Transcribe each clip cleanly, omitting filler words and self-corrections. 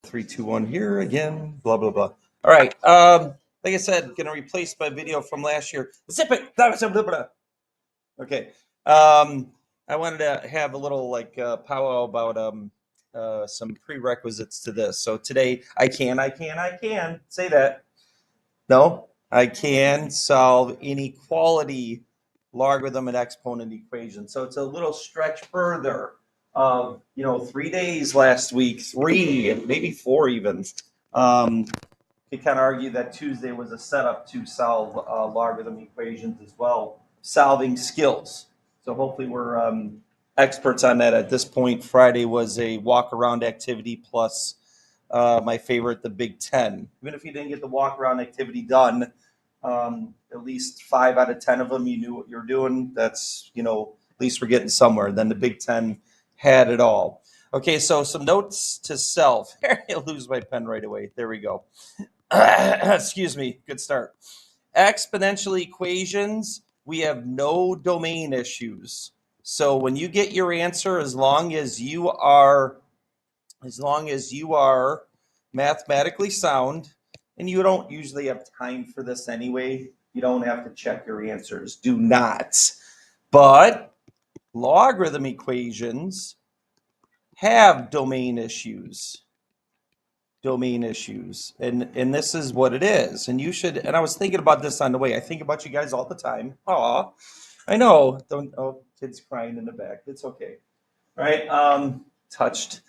Three, two, one. Here again. Blah blah blah. All right. Like I said, gonna replace my video from last year. Zip it. Blah, blah, blah, blah. Okay. I wanted to have a little powwow about some prerequisites to this. So today, I can say that. No, I can solve inequality logarithm and exponent equation. So it's a little stretch further of 3 days last week, three, maybe four even. You kind of argue that Tuesday was a setup to solve logarithm equations as well, solving skills. So hopefully we're experts on that at this point. Friday was a walk around activity plus my favorite, the Big Ten. Even if you didn't get the walk around activity done, at least 5 out of 10 of them you knew what you're doing. That's, at least we're getting somewhere. Then the Big Ten had it all. Okay, so some notes to self. I lose my pen right away. There we go. Excuse me. Good start. Exponential equations, we have no domain issues. So when you get your answer, as long as you are mathematically sound, and you don't usually have time for this anyway, you don't have to check your answers. Do not. But logarithm equations have domain issues. And this is what it is. And you should, and I was thinking about this on the way. I think about you guys all the time. Aw, I know. Don't, oh, kids crying in the back. It's okay. All right. Touched.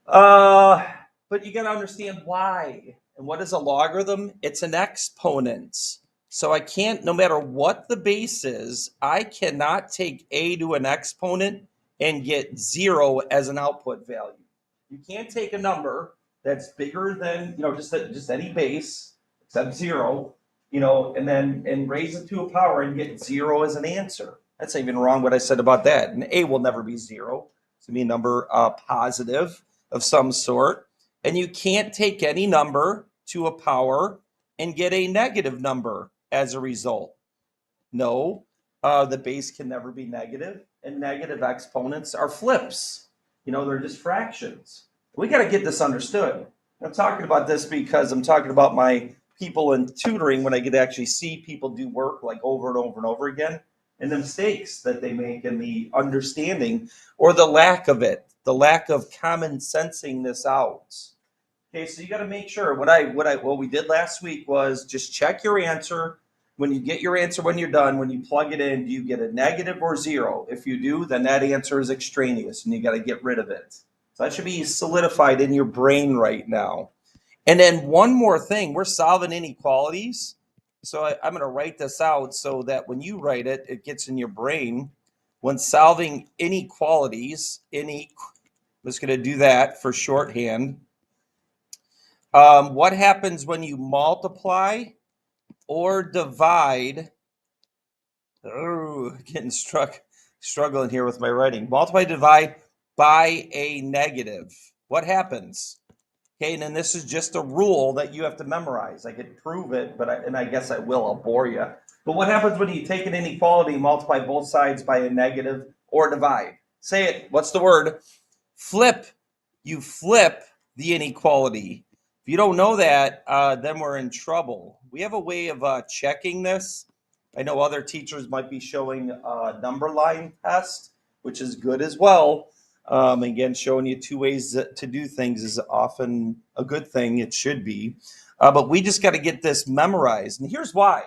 But you got to understand why. And what is a logarithm? It's an exponent. So I can't, no matter what the base is, I cannot take a to an exponent and get 0 as an output value. You can't take a number that's bigger than, just any base except 0, and raise it to a power and get 0 as an answer. That's not even wrong what I said about that. And a will never be 0. It's going to be a number positive of some sort. And you can't take any number to a power and get a negative number as a result. No, the base can never be negative, and negative exponents are flips. They're just fractions. We got to get this understood. I'm talking about this because I'm talking about my people in tutoring when I get to actually see people do work like over and over and over again, and the mistakes that they make and the understanding or the lack of it, the lack of common sensing this out. Okay, so you got to make sure. What we did last week was just check your answer. When you get your answer, when you're done, when you plug it in, do you get a negative or 0? If you do, then that answer is extraneous, and you got to get rid of it. So that should be solidified in your brain right now. And then one more thing, we're solving inequalities. So I'm going to write this out so that when you write it, it gets in your brain. When solving inequalities, I'm just going to do that for shorthand. What happens when you multiply or divide? Oh, getting struggling here with my writing. Multiply, divide by a negative. What happens? Okay, and then this is just a rule that you have to memorize. I could prove it, but I guess I will. I'll bore you. But what happens when you take an inequality, multiply both sides by a negative or divide? Say it. What's the word? Flip. You flip the inequality. If you don't know that, then we're in trouble. We have a way of checking this. I know other teachers might be showing a number line test, which is good as well. Again, showing you two ways to do things is often a good thing. It should be. But we just got to get this memorized. And here's why.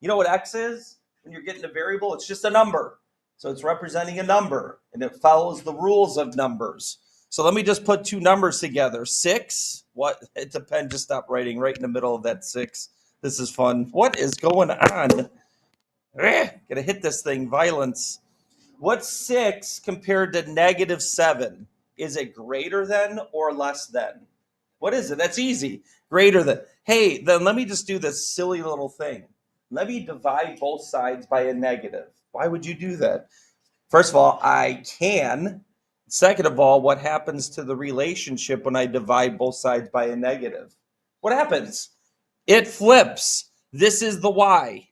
You know what X is? When you're getting a variable, it's just a number. So it's representing a number, and it follows the rules of numbers. So let me just put two numbers together. 6. What? It depends. Just stop writing right in the middle of that 6. This is fun. What is going on? Gonna hit this thing. Violence. What's 6 compared to -7? Is it greater than or less than? What is it? That's easy. Greater than. Hey, then let me just do this silly little thing. Let me divide both sides by a negative. Why would you do that? First of all, I can. Second of all, what happens to the relationship when I divide both sides by a negative? What happens? It flips. This is the y.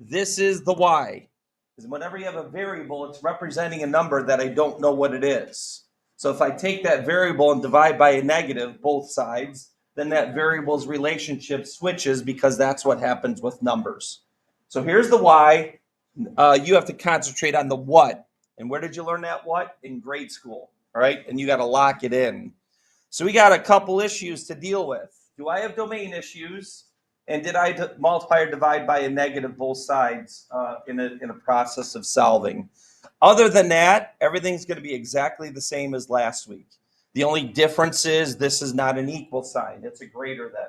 This is the y. Because whenever you have a variable, it's representing a number that I don't know what it is. So if I take that variable and divide by a negative, both sides, then that variable's relationship switches because that's what happens with numbers. So here's the why. You have to concentrate on the what. And where did you learn that what? In grade school. All right. And you got to lock it in. So we got a couple issues to deal with. Do I have domain issues? And did I multiply or divide by a negative both sides in a process of solving? Other than that, everything's going to be exactly the same as last week. The only difference is this is not an equal sign. It's a greater than.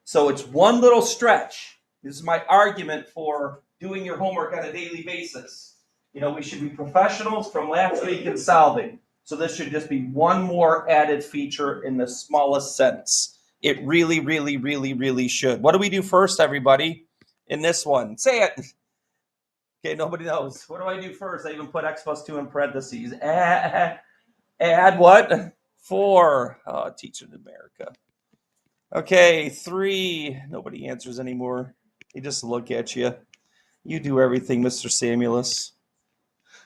So it's one little stretch. This is my argument for doing your homework on a daily basis. We should be professionals from last week in solving. So this should just be one more added feature in the smallest sense. It really, really, really, really should. What do we do first, everybody, in this one? Say it. Okay, nobody knows. What do I do first? I even put x plus 2 in parentheses. Add what? 4. Oh, teacher in America. Okay, 3. Nobody answers anymore. They just look at you. You do everything, Mr. Samuelis.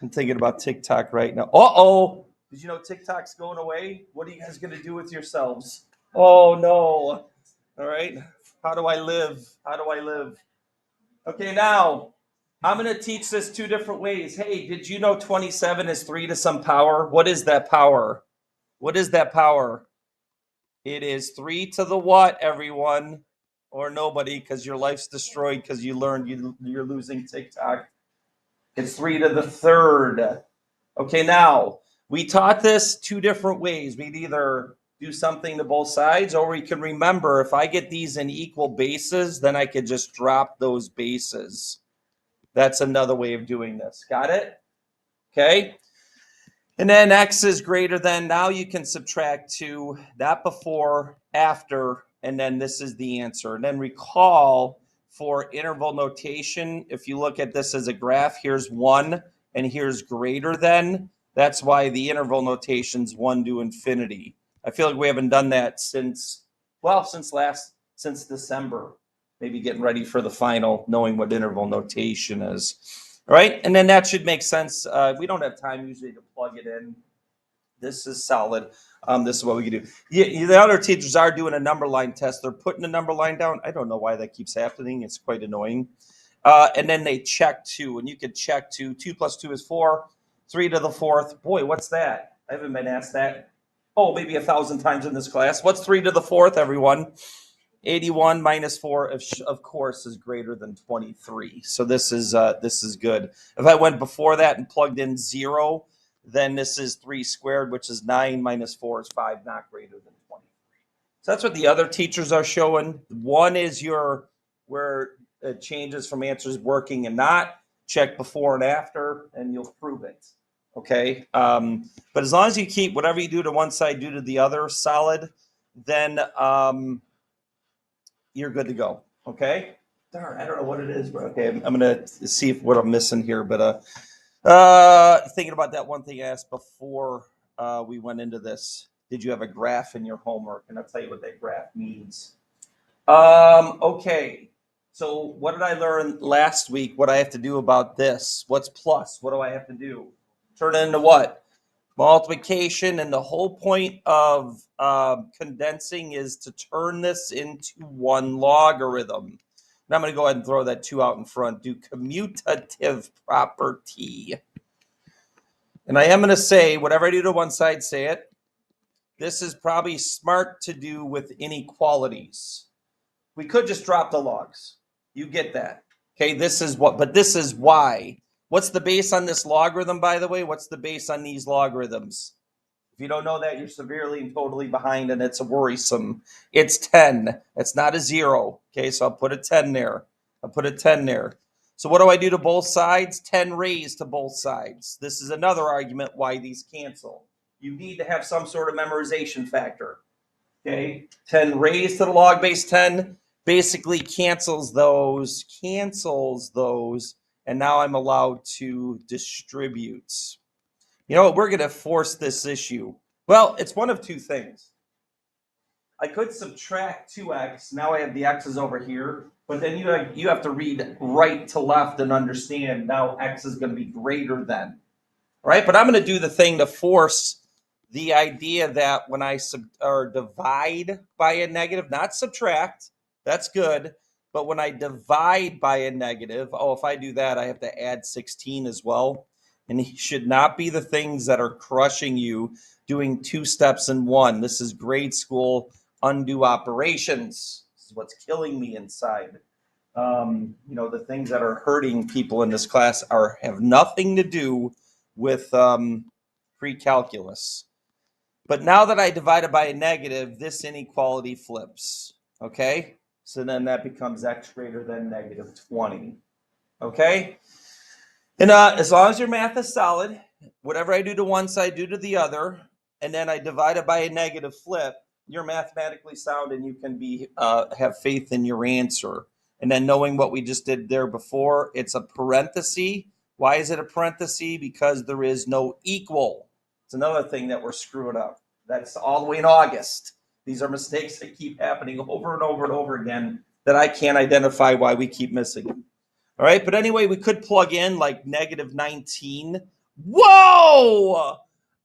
I'm thinking about TikTok right now. Uh-oh. Did you know TikTok's going away? What are you guys going to do with yourselves? Oh, no. All right. How do I live? How do I live? Okay, now I'm going to teach this 2 different ways. Hey, did you know 27 is 3 to some power? What is that power? What is that power? It is 3 to the what, everyone? Or nobody, because your life's destroyed because you learned you're losing TikTok. It's 3 to the third. Okay, now we taught this 2 different ways. We'd either do something to both sides, or we can remember if I get these in equal bases, then I could just drop those bases. That's another way of doing this. Got it? Okay. And then x is greater than. Now you can subtract 2, that before, after, and then this is the answer. And then recall for interval notation, if you look at this as a graph, here's 1 and here's greater than. That's why the interval notation's 1 to infinity. I feel like we haven't done that since December. Maybe getting ready for the final, knowing what interval notation is. All right, and then that should make sense. We don't have time usually to plug it in. This is solid. This is what we can do. The other teachers are doing a number line test. They're putting a number line down. I don't know why that keeps happening. It's quite annoying. And then they check 2, and you could check 2. 2 plus 2 is 4. 3 to the 4th. Boy, what's that? I haven't been asked that. Oh, maybe 1,000 times in this class. What's 3 to the 4th, everyone? 81 minus 4, of course, is greater than 23. So this is good. If I went before that and plugged in 0, then this is 3 squared, which is 9 minus 4 is 5, not greater than 23. So that's what the other teachers are showing. 1 is where it changes from answers working and not. Check before and after, and you'll prove it. Okay. But as long as you keep whatever you do to one side, do to the other solid, then you're good to go. Okay. Darn, I don't know what it is, but okay, I'm gonna see what I'm missing here. But thinking about that one thing I asked before we went into this. Did you have a graph in your homework? And I'll tell you what that graph means. Okay. So what did I learn last week? What I have to do about this? What's plus? What do I have to do? Turn it into what? Multiplication, and the whole point of condensing is to turn this into one logarithm. Now I'm going to go ahead and throw that 2 out in front. Do commutative property. And I am going to say, whatever I do to one side, say it. This is probably smart to do with inequalities. We could just drop the logs. You get that. Okay, this is what, but this is why. What's the base on this logarithm, by the way? What's the base on these logarithms? If you don't know that, you're severely and totally behind, and it's worrisome. It's 10. It's not a 0. Okay, so I'll put a 10 there. I'll put a 10 there. So what do I do to both sides? 10 raised to both sides. This is another argument why these cancel. You need to have some sort of memorization factor. Okay, 10 raised to the log base 10 basically cancels those, and now I'm allowed to distribute. You know what? We're going to force this issue. Well, it's one of 2 things. I could subtract 2x. Now I have the x's over here. But then you have to read right to left and understand now x is going to be greater than. Right? But I'm going to do the thing to force the idea that when I divide by a negative, not subtract, that's good. But when I divide by a negative, oh, if I do that, I have to add 16 as well. And it should not be the things that are crushing you doing two steps in one. This is grade school undue operations. This is what's killing me inside. The things that are hurting people in this class have nothing to do with pre-calculus. But now that I divide it by a negative, this inequality flips. Okay? So then that becomes x greater than negative 20. Okay? And as long as your math is solid, whatever I do to one side, do to the other, and then I divide it by a negative flip, you're mathematically sound and you can have faith in your answer. And then knowing what we just did there before, it's a parenthesis. Why is it a parenthesis? Because there is no equal. It's another thing that we're screwing up. That's all the way in August. These are mistakes that keep happening over and over and over again that I can't identify why we keep missing them. All right, but anyway, we could plug in like negative 19. Whoa!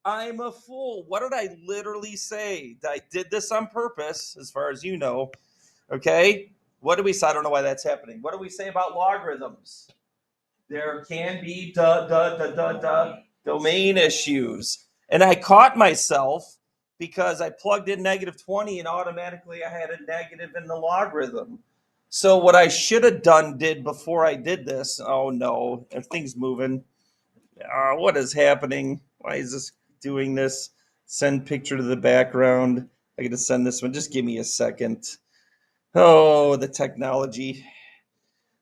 I'm a fool. What did I literally say? I did this on purpose, as far as you know. Okay, what do we say? I don't know why that's happening. What do we say about logarithms? There can be domain issues. And I caught myself because I plugged in negative 20 and automatically I had a negative in the logarithm. So what I should have did before I did this, oh no, everything's moving. What is happening? Why is this doing this? Send picture to the background. I got to send this one. Just give me a second. Oh, the technology.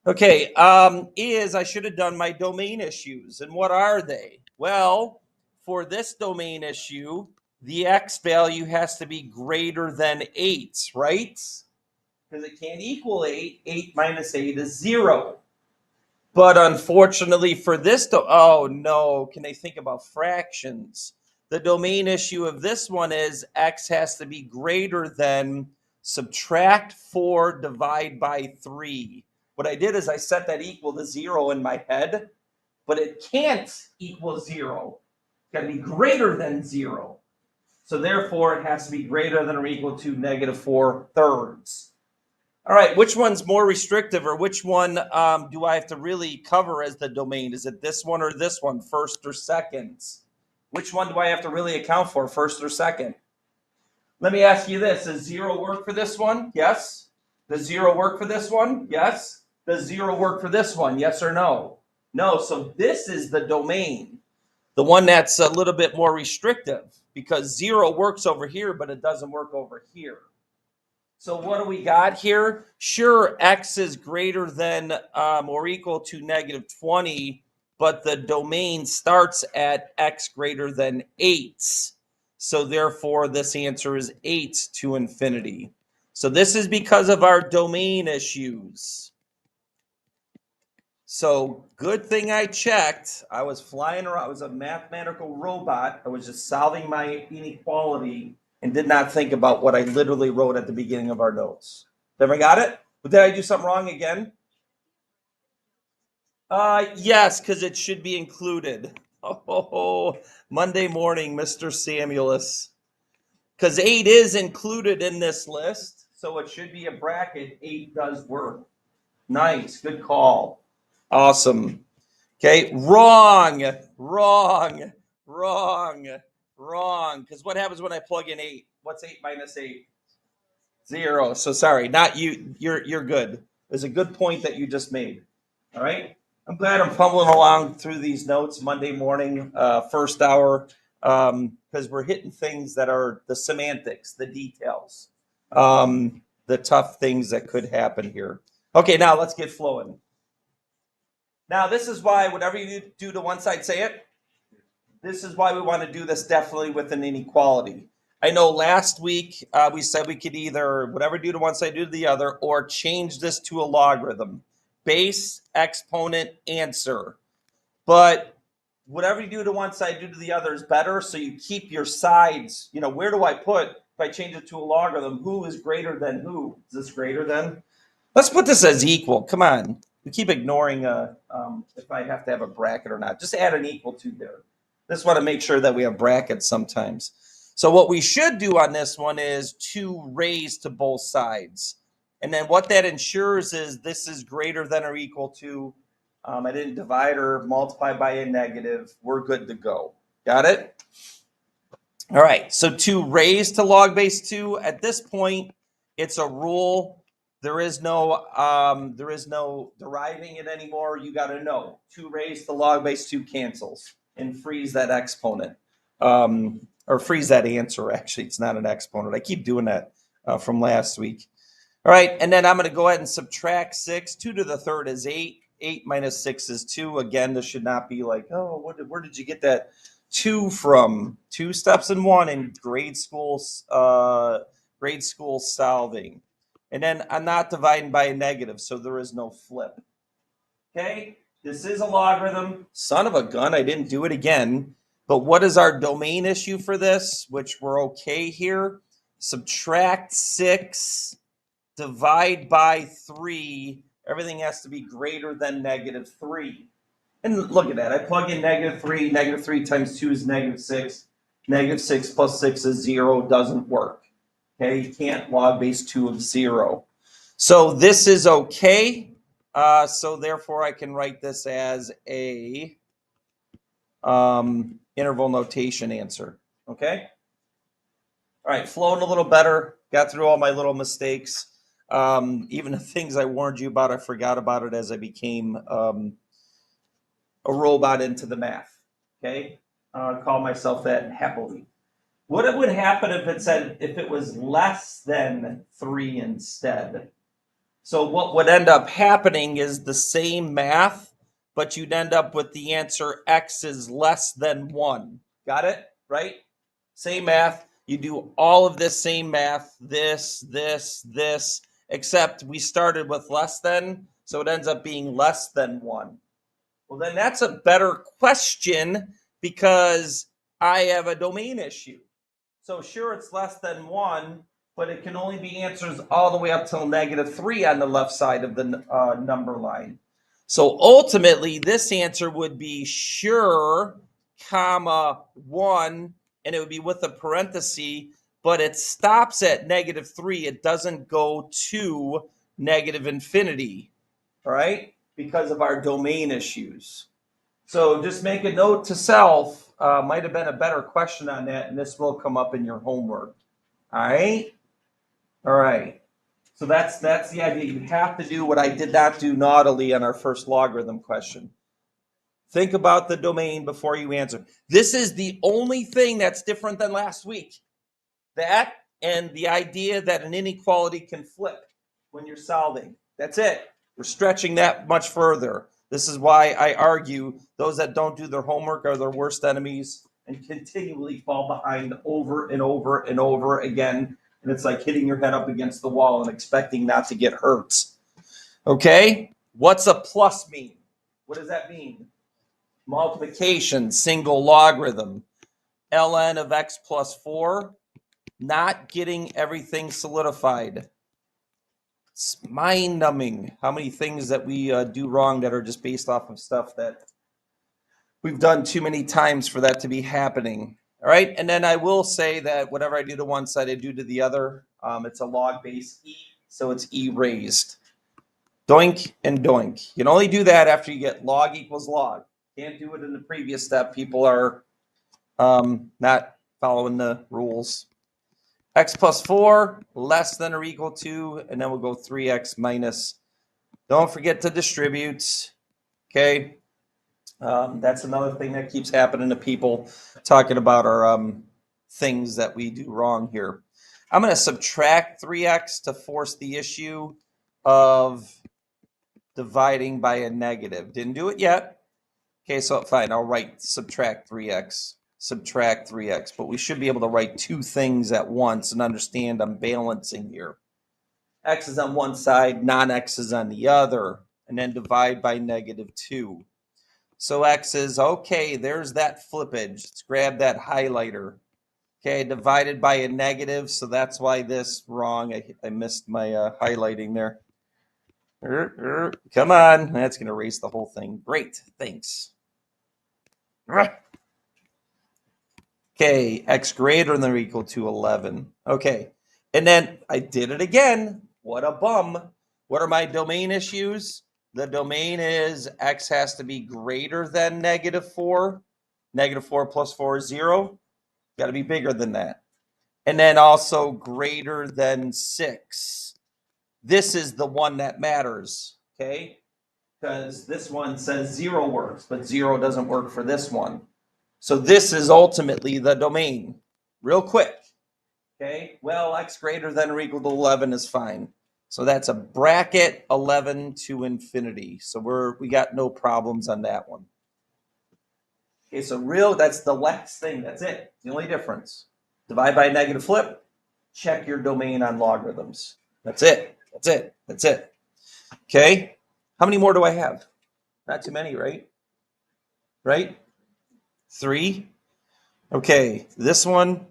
Okay, I should have done my domain issues. And what are they? Well, for this domain issue, the x value has to be greater than 8, right? Because it can't equal 8. 8 minus 8 is 0. But unfortunately for this, oh no, can they think about fractions? The domain issue of this one is x has to be greater than subtract 4, divide by 3. What I did is I set that equal to 0 in my head, but it can't equal 0. It's got to be greater than 0. So therefore, it has to be greater than or equal to negative 4/3. All right, which one's more restrictive, or which one do I have to really cover as the domain? Is it this one or this one, first or second? Which one do I have to really account for, first or second? Let me ask you this. Does 0 work for this one? Yes. Does 0 work for this one? Yes. Does 0 work for this one? Yes or no? No, so this is the domain, the one that's a little bit more restrictive, because 0 works over here, but it doesn't work over here. So what do we got here? Sure, x is greater than or equal to negative 20, but the domain starts at x greater than 8. So therefore, this answer is 8 to infinity. So this is because of our domain issues. So good thing I checked. I was flying around. I was a mathematical robot. I was just solving my inequality and did not think about what I literally wrote at the beginning of our notes. Ever got it? But did I do something wrong again? Yes, because it should be included. Oh, Monday morning, Mr. Samuelis. Because 8 is included in this list, so it should be a bracket. 8 does work. Nice, good call. Awesome. Okay, wrong. Because what happens when I plug in 8? What's 8 minus 8? 0. So sorry, not you. You're good. There's a good point that you just made. All right. I'm glad I'm fumbling along through these notes Monday morning, first hour, because we're hitting things that are the semantics, the details, the tough things that could happen here. Okay, now let's get flowing. Now, this is why whatever you do to one side, say it. This is why we want to do this definitely with an inequality. I know last week we said we could either whatever do to one side, do to the other, or change this to a logarithm. Base, exponent, answer. But whatever you do to one side, do to the other is better. So you keep your sides, where do I put, if I change it to a logarithm, who is greater than who? Is this greater than? Let's put this as equal. Come on. We keep ignoring if I have to have a bracket or not. Just add an equal to there. Just want to make sure that we have brackets sometimes. So what we should do on this one is 2 raised to both sides. And then what that ensures is this is greater than or equal to, I didn't divide or multiply by a negative. We're good to go. Got it? All right, so 2 raised to log base 2. At this point, it's a rule. There is no deriving it anymore. You got to know 2 raised to log base 2 cancels and freeze that exponent, or freeze that answer. Actually, it's not an exponent. I keep doing that from last week. All right, and then I'm going to go ahead and subtract 6. 2 to the third is 8. 8 minus 6 is 2. Again, this should not be like, oh, where did you get that 2 from? 2 steps in 1 in grade school solving. And then I'm not dividing by a negative, so there is no flip. Okay, this is a logarithm. Son of a gun, I didn't do it again. But what is our domain issue for this, which we're okay here? Subtract 6. Divide by 3, everything has to be greater than -3. And look at that. I plug in -3. -3 times 2 is -6. -6 plus 6 is 0. Doesn't work. Okay, you can't log base 2 of 0. So this is okay. So therefore, I can write this as a interval notation answer. Okay. All right, flowing a little better. Got through all my little mistakes. Even the things I warned you about, I forgot about it as I became a robot into the math. Okay, call myself that happily. What would happen if it was less than 3 instead? So what would end up happening is the same math, but you'd end up with the answer x is less than 1. Got it? Right? Same math. You do all of this same math, this, except we started with less than, so it ends up being less than 1. Well, then that's a better question because I have a domain issue. So sure, it's less than 1, but it can only be answers all the way up till -3 on the left side of the number line. So ultimately, this answer would be sure, comma 1, and it would be with a parenthesis, but it stops at -3. It doesn't go to -infinity, all right, because of our domain issues. So just make a note to self. Might have been a better question on that, and this will come up in your homework. All right? All right. So that's the idea. You have to do what I did not do naughtily on our first logarithm question. Think about the domain before you answer. This is the only thing that's different than last week. That and the idea that an inequality can flip when you're solving. That's it. We're stretching that much further. This is why I argue those that don't do their homework are their worst enemies and continually fall behind over and over and over again. And it's like hitting your head up against the wall and expecting not to get hurt. Okay? What's a plus mean? What does that mean? Multiplication, single logarithm. ln of x plus 4. Not getting everything solidified. It's mind-numbing how many things that we do wrong that are just based off of stuff that we've done too many times for that to be happening. All right, and then I will say that whatever I do to one side, I do to the other. It's a log base e, so it's e raised. Doink and doink. You can only do that after you get log equals log. Can't do it in the previous step. People are not following the rules. X plus 4 less than or equal to, and then we'll go 3x minus. Don't forget to distribute. Okay. That's another thing that keeps happening to people talking about our things that we do wrong here. I'm going to subtract 3x to force the issue of dividing by a negative. Didn't do it yet. Okay, so fine. I'll write subtract 3x. Subtract 3x, but we should be able to write two things at once and understand I'm balancing here. X is on one side, non-x is on the other, and then divide by -2. So x is, okay, there's that flippage. Let's grab that highlighter. Okay, divided by a negative, so that's why this wrong. I missed my highlighting there. Come on, that's going to erase the whole thing. Great, thanks. Okay, Okay, x greater than or equal to 11. Okay, and then I did it again. What a bum. What are my domain issues? The domain is x has to be greater than -4. -4 plus 4 is 0. Got to be bigger than that. And then also greater than 6. This is the one that matters, okay? Because this one says 0 works, but 0 doesn't work for this one. So this is ultimately the domain. Real quick, okay? Well, x greater than or equal to 11 is fine. So that's a bracket 11 to infinity. So we got no problems on that one. Okay, so that's the last thing. That's it. The only difference. Divide by a negative flip. Check your domain on logarithms. That's it. That's it. That's it. Okay. How many more do I have? Not too many, right? Right? 3. Okay. This one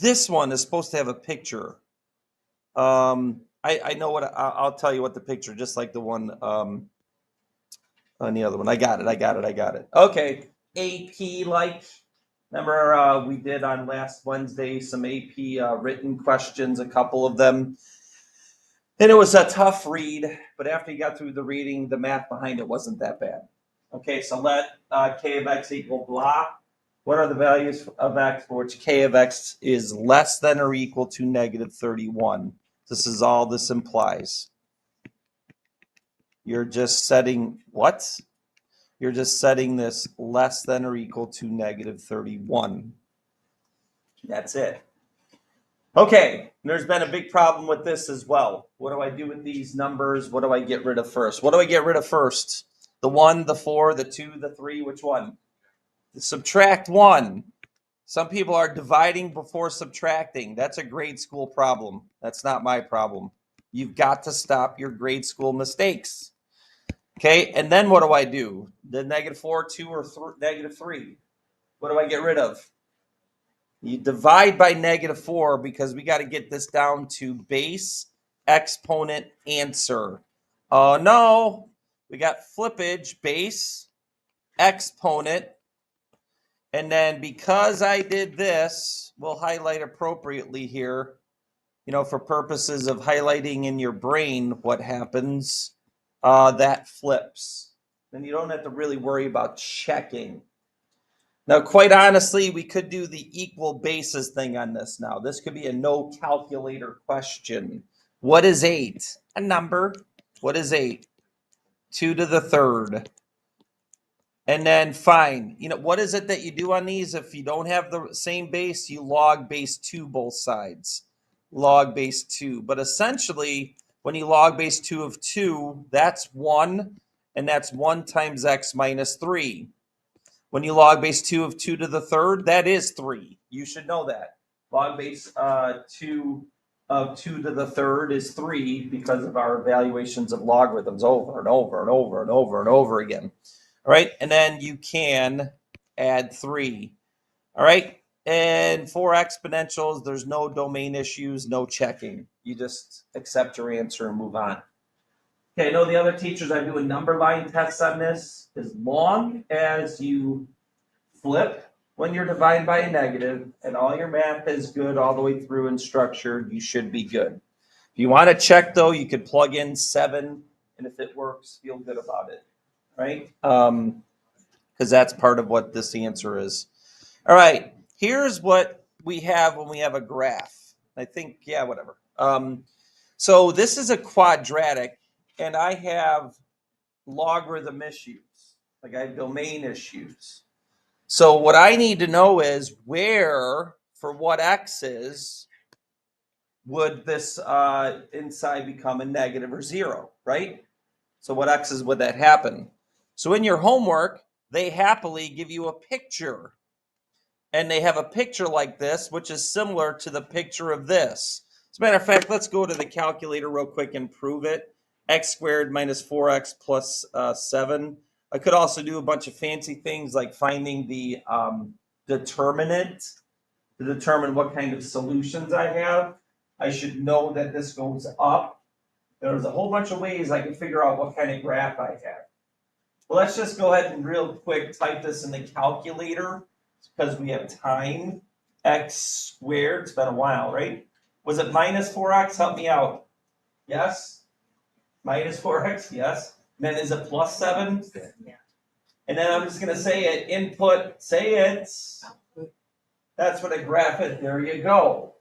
is supposed to have a picture. I know what I'll tell you what the picture, just like the one on the other one. I got it. Okay. AP, like, remember we did on last Wednesday some AP written questions, a couple of them. And it was a tough read, but after you got through the reading, the math behind it wasn't that bad. Okay, so let k of x equal blah. What are the values of x for which k of x is less than or equal to -31? This is all this implies. You're just setting what? You're just setting this less than or equal to -31. That's it. Okay, there's been a big problem with this as well. What do I do with these numbers? What do I get rid of first? What do I get rid of first? The 1, the 4, the 2, the 3, which one? Subtract 1. Some people are dividing before subtracting. That's a grade school problem. That's not my problem. You've got to stop your grade school mistakes. Okay, and then what do I do? The -4, 2, or -3? What do I get rid of? You divide by -4 because we got to get this down to base, exponent, answer. Oh no, we got flippage, base, exponent, and then because I did this, we'll highlight appropriately here, for purposes of highlighting in your brain what happens, that flips. Then you don't have to really worry about checking. Now, quite honestly, we could do the equal basis thing on this now. This could be a no calculator question. What is 8? A number. What is 8? 2 to the third. And then fine. What is it that you do on these? If you don't have the same base, you log base 2 both sides. Log base 2. But essentially, when you log base 2 of 2, that's 1, and that's 1 times x minus 3. When you log base 2 of 2 to the third, that is 3. You should know that. Log base 2 of 2 to the third is 3 because of our evaluations of logarithms over and over and over and over and over again. All right, and then you can add 3. All right, and for exponentials, there's no domain issues, no checking. You just accept your answer and move on. Okay, I know the other teachers are doing number line tests on this. As long as you flip when you're dividing by a negative and all your math is good all the way through and structured, you should be good. If you want to check, though, you could plug in 7, and if it works, feel good about it, right? Because that's part of what this answer is. All right, here's what we have when we have a graph. I think, yeah, whatever. So this is a quadratic, and I have logarithm issues. Like I have domain issues. So what I need to know is where, for what x is, would this inside become a negative or 0, right? So what x's would that happen? So in your homework, they happily give you a picture. And they have a picture like this, which is similar to the picture of this. As a matter of fact, let's go to the calculator real quick and prove it. X squared minus 4x plus 7. I could also do a bunch of fancy things like finding the determinant to determine what kind of solutions I have. I should know that this goes up. There's a whole bunch of ways I can figure out what kind of graph I have. Well, let's just go ahead and real quick type this in the calculator because we have time x squared. It's been a while, right? Was it minus 4x? Help me out. Yes? Minus 4x? Yes. And then is it plus 7? Yeah. And then I'm just going to say it. Input, say it. That's what a graph is. There you go.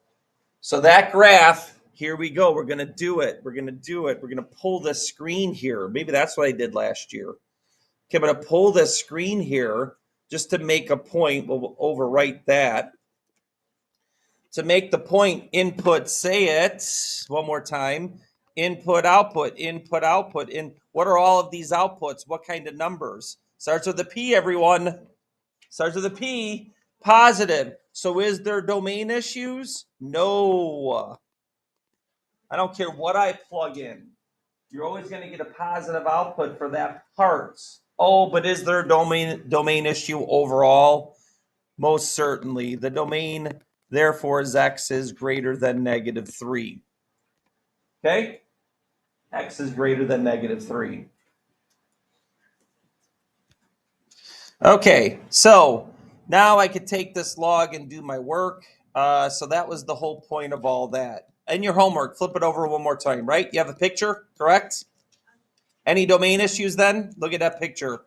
So that graph, here we go. We're going to do it. We're going to do it. We're going to pull this screen here. Maybe that's what I did last year. Okay, I'm going to pull this screen here just to make a point. We'll overwrite that. To make the point, input, say it one more time. Input, output, input, output. What are all of these outputs? What kind of numbers? Starts with a P, everyone. Starts with a P. Positive. So is there domain issues? No. I don't care what I plug in. You're always going to get a positive output for that part. Oh, but is there a domain issue overall? Most certainly. The domain, therefore, is x is greater than -3. Okay? X is greater than -3. Okay, so now I could take this log and do my work. So that was the whole point of all that. And your homework, flip it over one more time, right? You have a picture, correct? Any domain issues then? Look at that picture.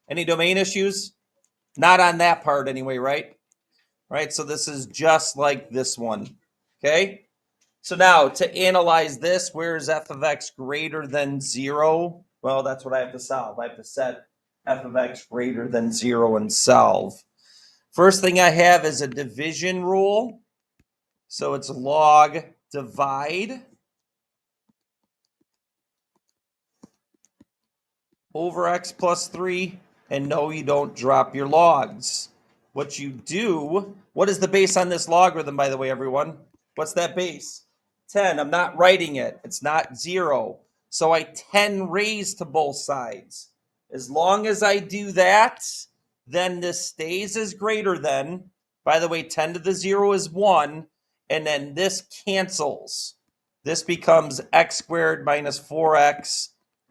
Any domain issues? Not on that part anyway, right? Right, so this is just like this one, okay? So now to analyze this, where is f of x greater than 0? Well, that's what I have to solve. I have to set f of x greater than 0 and solve. First thing I have is a division rule. So it's log divide over x plus 3. And no, you don't drop your logs. What you do, what is the base on this logarithm, by the way, everyone? What's that base? 10. I'm not writing it. It's not 0. So I 10 raise to both sides. As long as I do that, then this stays as greater than. By the way, 10 to the 0 is 1. And then this cancels. This becomes x squared minus 4x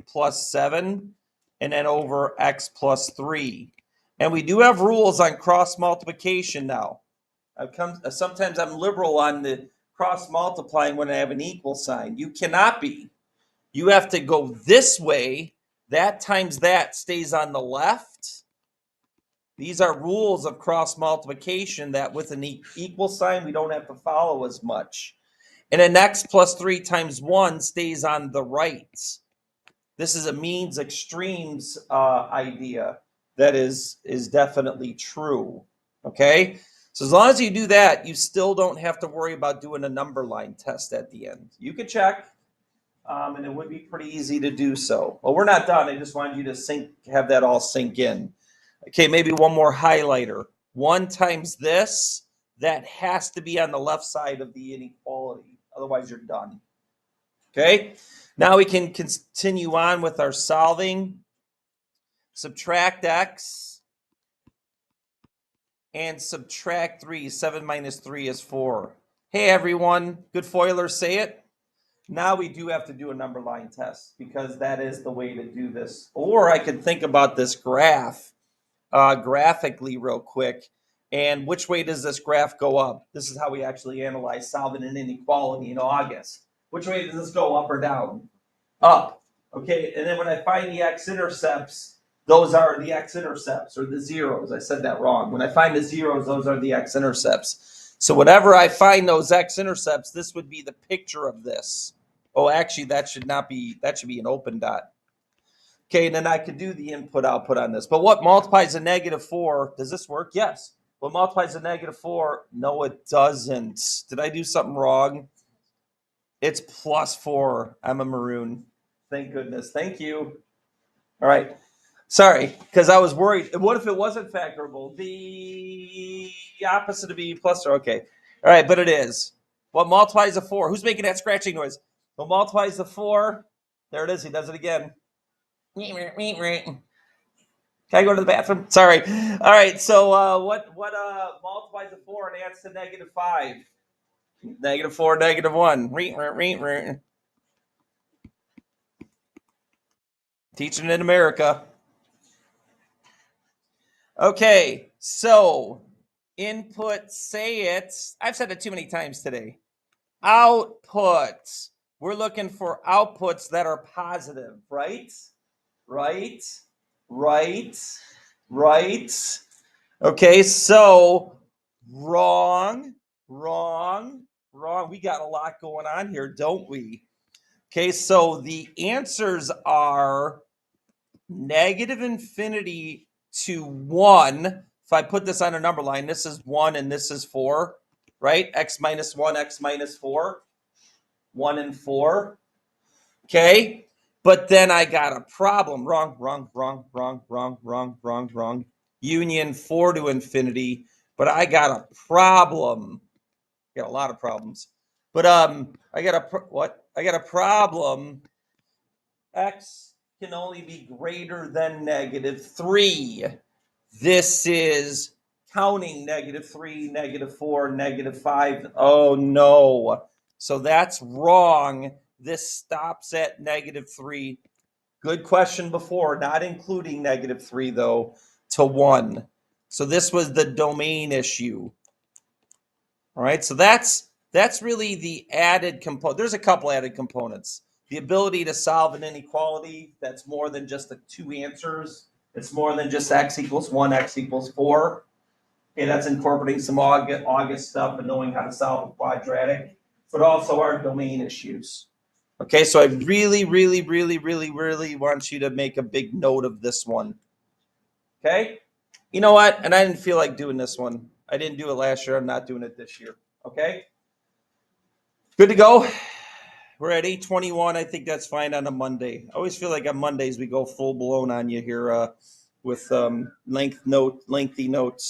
plus 7. And then over x plus 3. And we do have rules on cross multiplication now. Sometimes I'm liberal on the cross multiplying when I have an equal sign. You cannot be. You have to go this way. That times that stays on the left. These are rules of cross multiplication that with an equal sign, we don't have to follow as much. And an x plus 3 times 1 stays on the right. This is a means extremes idea that is definitely true. Okay, so as long as you do that, you still don't have to worry about doing a number line test at the end. You could check, and it would be pretty easy to do so. Well, we're not done. I just wanted you to have that all sink in. Okay, maybe one more highlighter. 1 times this, that has to be on the left side of the inequality. Otherwise, you're done. Okay, now we can continue on with our solving. Subtract x and subtract 3. 7 minus 3 is 4. Hey, everyone. Good foilers, say it. Now we do have to do a number line test because that is the way to do this. Or I could think about this graph graphically real quick. And which way does this graph go up? This is how we actually analyze solving an inequality in August. Which way does this go, up or down? Up. Okay, and then when I find the x-intercepts, those are the x-intercepts, or the zeros. I said that wrong. When I find the zeros, those are the x-intercepts. So whenever I find those x-intercepts, this would be the picture of this. Oh, actually, that should be an open dot. Okay, and then I could do the input-output on this. But what multiplies a -4? Does this work? Yes. What multiplies a -4? No, it doesn't. Did I do something wrong? It's +4. I'm a maroon. Thank goodness. Thank you. All right. Sorry, because I was worried. What if it wasn't factorable? The opposite of be plus or okay. All right, but it is. What multiplies a 4? Who's making that scratching noise? What multiplies the 4? There it is. He does it again. Can I go to the bathroom? Sorry. All right. So what multiplies a 4 and adds to -5? -4, -1. Teaching in America. Okay, so input, say it. I've said it too many times today. Output. We're looking for outputs that are positive, right? Right, right, right. Okay, so wrong, wrong, wrong. We got a lot going on here, don't we? Okay, so the answers are negative infinity to 1. If I put this on a number line, this is 1 and this is 4, right? X minus 1, X minus 4, 1 and 4. Okay, but then I got a problem. Wrong, wrong, wrong, wrong, wrong, wrong, wrong, wrong. Union 4 to infinity, but I got a problem. Got a lot of problems. But I got a problem. X can only be greater than -3. This is counting -3, -4, -5. Oh no. So that's wrong. This stops at -3. Good question before, not including -3 though, to 1. So this was the domain issue. All right, so that's really the added component. There's a couple added components. The ability to solve an inequality that's more than just the two answers. It's more than just x equals 1, x equals 4. Okay, that's incorporating some August stuff and knowing how to solve a quadratic, but also our domain issues. Okay, so I really, really, really, really, really want you to make a big note of this one. Okay, you know what? And I didn't feel like doing this one. I didn't do it last year. I'm not doing it this year. Okay, good to go. We're at 8:21. I think that's fine on a Monday. I always feel like on Mondays we go full blown on you here with lengthy notes.